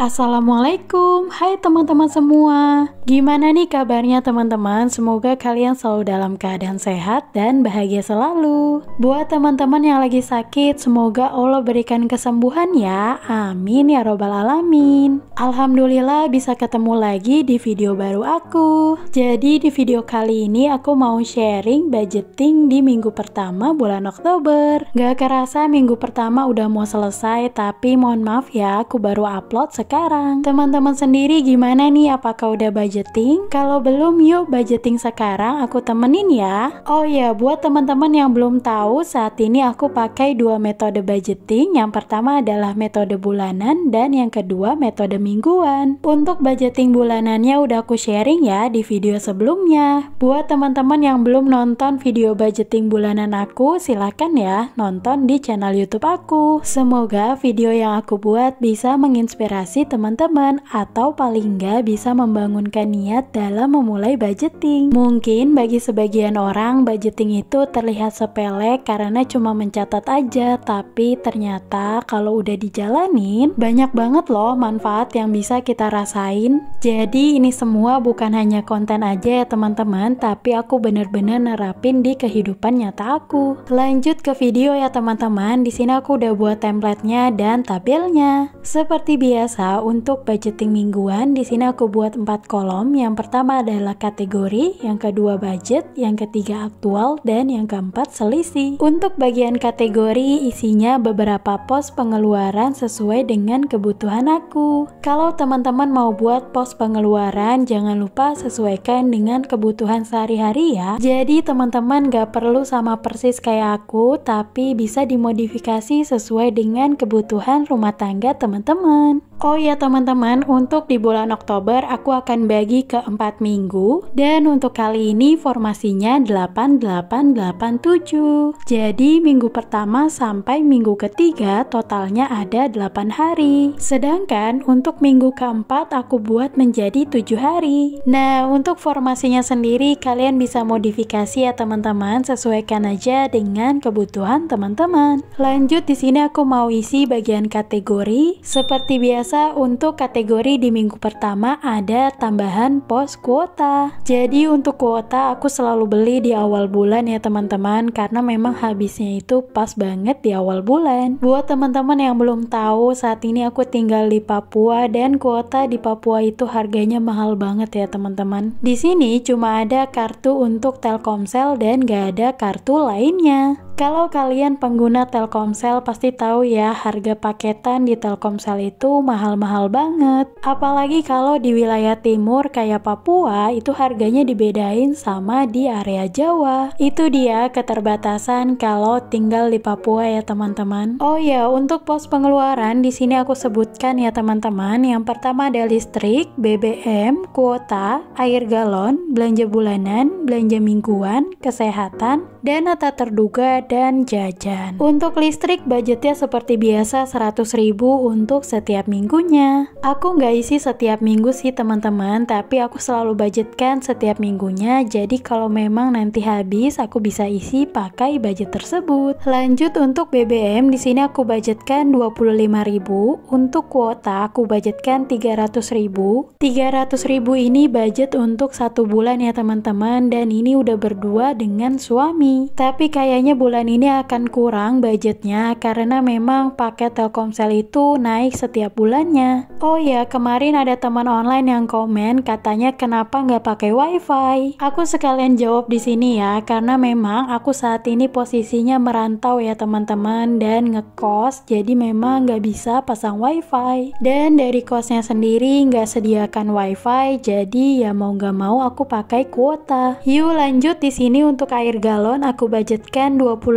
Assalamualaikum, hai teman-teman semua. Gimana nih kabarnya teman-teman? Semoga kalian selalu dalam keadaan sehat dan bahagia selalu. Buat teman-teman yang lagi sakit, semoga Allah berikan kesembuhan ya. Amin ya robbal alamin. Alhamdulillah bisa ketemu lagi di video baru aku. Jadi di video kali ini aku mau sharing budgeting di minggu pertama bulan Oktober. Gak kerasa minggu pertama udah mau selesai, tapi mohon maaf ya, aku baru upload sekarang. Teman-teman sendiri gimana nih? Apakah udah budgeting? Kalau belum, yuk budgeting sekarang, aku temenin ya. Oh ya, buat teman-teman yang belum tahu, saat ini aku pakai dua metode budgeting. Yang pertama adalah metode bulanan dan yang kedua metode mingguan. Untuk budgeting bulanannya udah aku sharing ya di video sebelumnya. Buat teman-teman yang belum nonton video budgeting bulanan aku, silakan ya nonton di channel YouTube aku. Semoga video yang aku buat bisa menginspirasi teman-teman atau paling nggak bisa membangunkan niat dalam memulai budgeting. Mungkin bagi sebagian orang budgeting itu terlihat sepele karena cuma mencatat aja, tapi ternyata kalau udah dijalanin banyak banget loh manfaat yang bisa kita rasain. Jadi ini semua bukan hanya konten aja ya teman-teman, tapi aku bener-bener nerapin di kehidupan nyata aku. Lanjut ke video ya teman-teman. Di sini aku udah buat template-nya dan tabelnya. Seperti biasa, untuk budgeting mingguan, di sini aku buat 4 kolom. Yang pertama adalah kategori, yang kedua budget, yang ketiga aktual, dan yang keempat selisih. Untuk bagian kategori, isinya beberapa pos pengeluaran sesuai dengan kebutuhan aku. Kalau teman-teman mau buat pos pengeluaran, jangan lupa sesuaikan dengan kebutuhan sehari-hari ya. Jadi teman-teman gak perlu sama persis kayak aku, tapi bisa dimodifikasi sesuai dengan kebutuhan rumah tangga teman-teman. Oh ya teman-teman, untuk di bulan Oktober aku akan bagi ke 4 minggu, dan untuk kali ini formasinya 8887. Jadi minggu pertama sampai minggu ketiga totalnya ada 8 hari. Sedangkan untuk minggu keempat aku buat menjadi 7 hari. Nah, untuk formasinya sendiri kalian bisa modifikasi ya teman-teman, sesuaikan aja dengan kebutuhan teman-teman. Lanjut, di sini aku mau isi bagian kategori. Seperti biasa, untuk kategori di minggu pertama ada tambahan pos kuota. Jadi untuk kuota aku selalu beli di awal bulan ya teman-teman, karena memang habisnya itu pas banget di awal bulan. Buat teman-teman yang belum tahu, saat ini aku tinggal di Papua dan kuota di Papua itu harganya mahal banget ya teman-teman. Di sini cuma ada kartu untuk Telkomsel dan gak ada kartu lainnya. Kalau kalian pengguna Telkomsel pasti tahu ya, harga paketan di Telkomsel itu mahal-mahal banget. Apalagi kalau di wilayah timur kayak Papua, itu harganya dibedain sama di area Jawa. Itu dia keterbatasan kalau tinggal di Papua ya teman-teman. Oh ya, untuk pos pengeluaran di sini aku sebutkan ya teman-teman. Yang pertama ada listrik, BBM, kuota, air galon, belanja bulanan, belanja mingguan, kesehatan, dana tak terduga, dan jajan. Untuk listrik budgetnya seperti biasa 100.000 untuk setiap minggunya. Aku nggak isi setiap minggu sih teman-teman, tapi aku selalu budgetkan setiap minggunya. Jadi kalau memang nanti habis, aku bisa isi pakai budget tersebut. Lanjut untuk BBM, di sini aku budgetkan 25.000. Untuk kuota aku budgetkan 300.000. 300.000 ini budget untuk 1 bulan ya teman-teman, dan ini udah berdua dengan suami. Tapi kayaknya bulan ini akan kurang budgetnya karena memang paket Telkomsel itu naik setiap bulannya. Oh ya, kemarin ada teman online yang komen katanya kenapa nggak pakai wifi. Aku sekalian jawab di sini ya, karena memang aku saat ini posisinya merantau ya teman-teman dan ngekos, jadi memang nggak bisa pasang wifi. Dan dari kosnya sendiri nggak sediakan wifi, jadi ya mau nggak mau aku pakai kuota. Yuk lanjut, di sini untuk air galon aku budgetkan 25.000,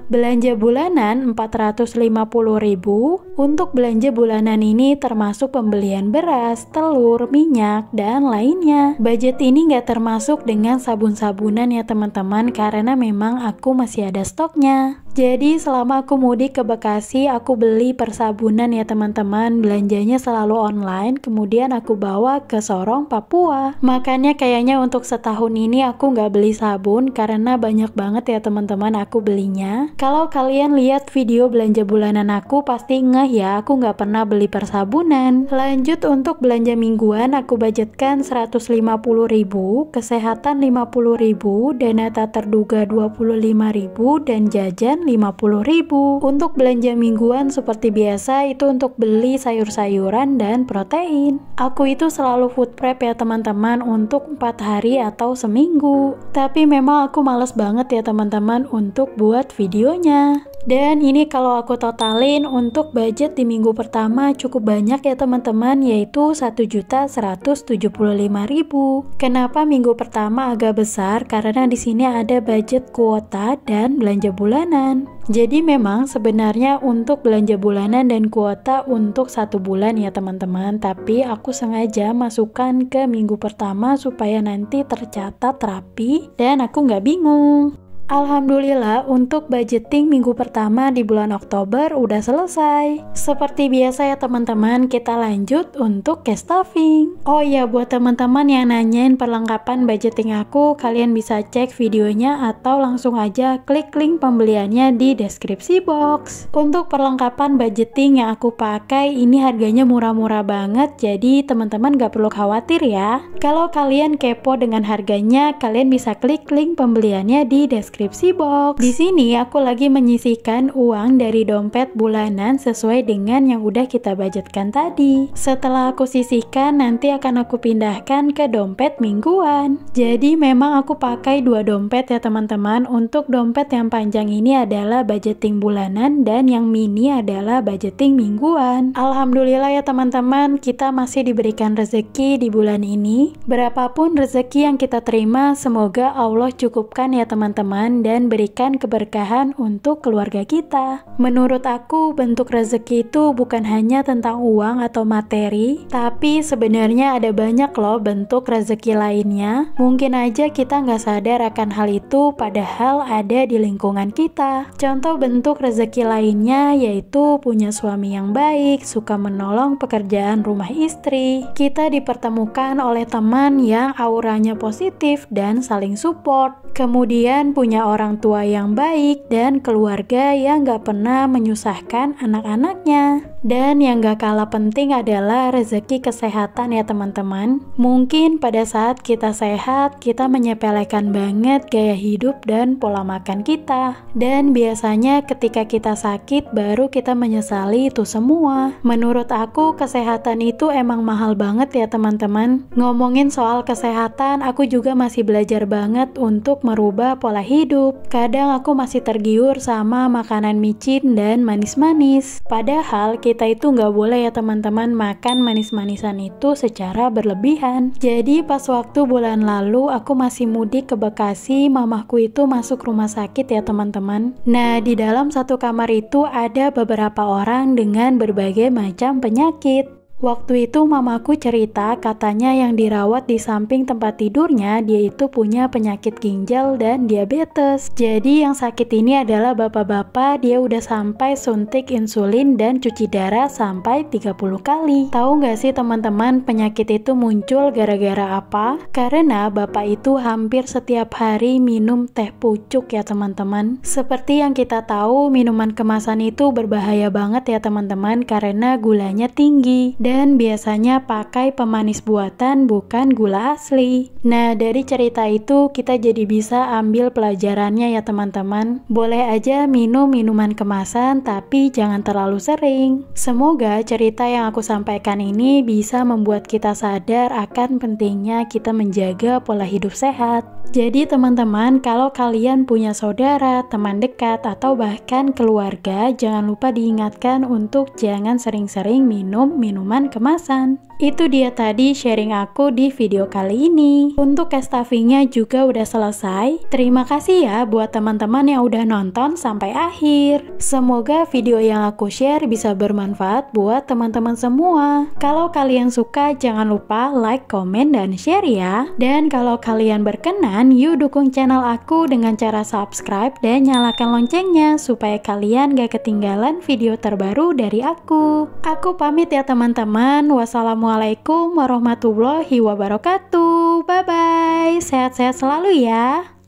belanja bulanan 450.000. Untuk belanja bulanan ini termasuk pembelian beras, telur, minyak, dan lainnya. Budget ini nggak termasuk dengan sabun-sabunan ya teman-teman, karena memang aku masih ada stoknya. Jadi selama aku mudik ke Bekasi, aku beli persabunan ya teman-teman, belanjanya selalu online, kemudian aku bawa ke Sorong, Papua. Makanya kayaknya untuk setahun ini aku nggak beli sabun, karena banyak banget ya teman-teman aku belinya. Kalau kalian lihat video belanja bulanan aku, pasti ngeh ya, aku nggak pernah beli persabunan. Lanjut untuk belanja mingguan, aku budgetkan 150.000, kesehatan 50.000, dana tak terduga 25.000, dan jajan 50.000. Untuk belanja mingguan seperti biasa itu untuk beli sayur-sayuran dan protein. Aku itu selalu food prep ya teman-teman untuk 4 hari atau seminggu. Tapi memang aku males banget ya teman-teman untuk buat videonya. Dan ini kalau aku totalin untuk budget di minggu pertama cukup banyak ya teman-teman, yaitu 1.175.000. Kenapa minggu pertama agak besar? Karena di sini ada budget kuota dan belanja bulanan. Jadi memang sebenarnya untuk belanja bulanan dan kuota untuk 1 bulan ya teman-teman, tapi aku sengaja masukkan ke minggu pertama supaya nanti tercatat rapi dan aku nggak bingung. Alhamdulillah untuk budgeting minggu pertama di bulan Oktober udah selesai. Seperti biasa ya teman-teman, kita lanjut untuk cash stuffing. Oh iya, buat teman-teman yang nanyain perlengkapan budgeting aku, kalian bisa cek videonya atau langsung aja klik link pembeliannya di deskripsi box. Untuk perlengkapan budgeting yang aku pakai ini harganya murah-murah banget, jadi teman-teman gak perlu khawatir ya. Kalau kalian kepo dengan harganya, kalian bisa klik link pembeliannya di deskripsi box. Di sini aku lagi menyisihkan uang dari dompet bulanan sesuai dengan yang udah kita budgetkan tadi. Setelah aku sisihkan, nanti akan aku pindahkan ke dompet mingguan. Jadi memang aku pakai 2 dompet ya teman-teman. Untuk dompet yang panjang ini adalah budgeting bulanan dan yang mini adalah budgeting mingguan. Alhamdulillah ya teman-teman, kita masih diberikan rezeki di bulan ini. Berapapun rezeki yang kita terima, semoga Allah cukupkan ya teman-teman dan berikan keberkahan untuk keluarga kita. Menurut aku, bentuk rezeki itu bukan hanya tentang uang atau materi, tapi sebenarnya ada banyak loh bentuk rezeki lainnya. Mungkin aja kita nggak sadar akan hal itu, padahal ada di lingkungan kita. Contoh bentuk rezeki lainnya yaitu punya suami yang baik, suka menolong pekerjaan rumah istri. Kita dipertemukan oleh teman yang auranya positif dan saling support. Kemudian punya orang tua yang baik dan keluarga yang gak pernah menyusahkan anak-anaknya. Dan yang gak kalah penting adalah rezeki kesehatan ya teman-teman. Mungkin pada saat kita sehat, kita menyepelekan banget gaya hidup dan pola makan kita. Dan biasanya ketika kita sakit, baru kita menyesali itu semua. Menurut aku, kesehatan itu emang mahal banget ya teman-teman. Ngomongin soal kesehatan, aku juga masih belajar banget untuk merubah pola hidup. Kadang aku masih tergiur sama makanan micin dan manis-manis. Padahal kita itu nggak boleh ya teman-teman makan manis-manisan itu secara berlebihan. Jadi pas waktu bulan lalu aku masih mudik ke Bekasi, mamaku itu masuk rumah sakit ya teman-teman. Nah, di dalam satu kamar itu ada beberapa orang dengan berbagai macam penyakit. Waktu itu mamaku cerita katanya yang dirawat di samping tempat tidurnya dia itu punya penyakit ginjal dan diabetes. Jadi yang sakit ini adalah bapak-bapak, dia udah sampai suntik insulin dan cuci darah sampai 30 kali. Tahu nggak sih teman-teman penyakit itu muncul gara-gara apa? Karena bapak itu hampir setiap hari minum teh pucuk ya teman-teman. Seperti yang kita tahu minuman kemasan itu berbahaya banget ya teman-teman karena gulanya tinggi. Dan biasanya pakai pemanis buatan bukan gula asli. Nah, dari cerita itu kita jadi bisa ambil pelajarannya ya teman-teman. Boleh aja minum minuman kemasan tapi jangan terlalu sering. Semoga cerita yang aku sampaikan ini bisa membuat kita sadar akan pentingnya kita menjaga pola hidup sehat. Jadi teman-teman, kalau kalian punya saudara, teman dekat, atau bahkan keluarga, jangan lupa diingatkan untuk jangan sering-sering minum minuman kemasan. Itu dia tadi sharing aku di video kali ini. Untuk case stuffingnya juga udah selesai. Terima kasih ya buat teman-teman yang udah nonton sampai akhir. Semoga video yang aku share bisa bermanfaat buat teman-teman semua. Kalau kalian suka, jangan lupa like, komen, dan share ya. Dan kalau kalian berkenan, yuk dukung channel aku dengan cara subscribe dan nyalakan loncengnya supaya kalian gak ketinggalan video terbaru dari aku. Aku pamit ya teman-teman. Wassalamualaikum warahmatullahi wabarakatuh. Bye-bye. Sehat-sehat selalu ya.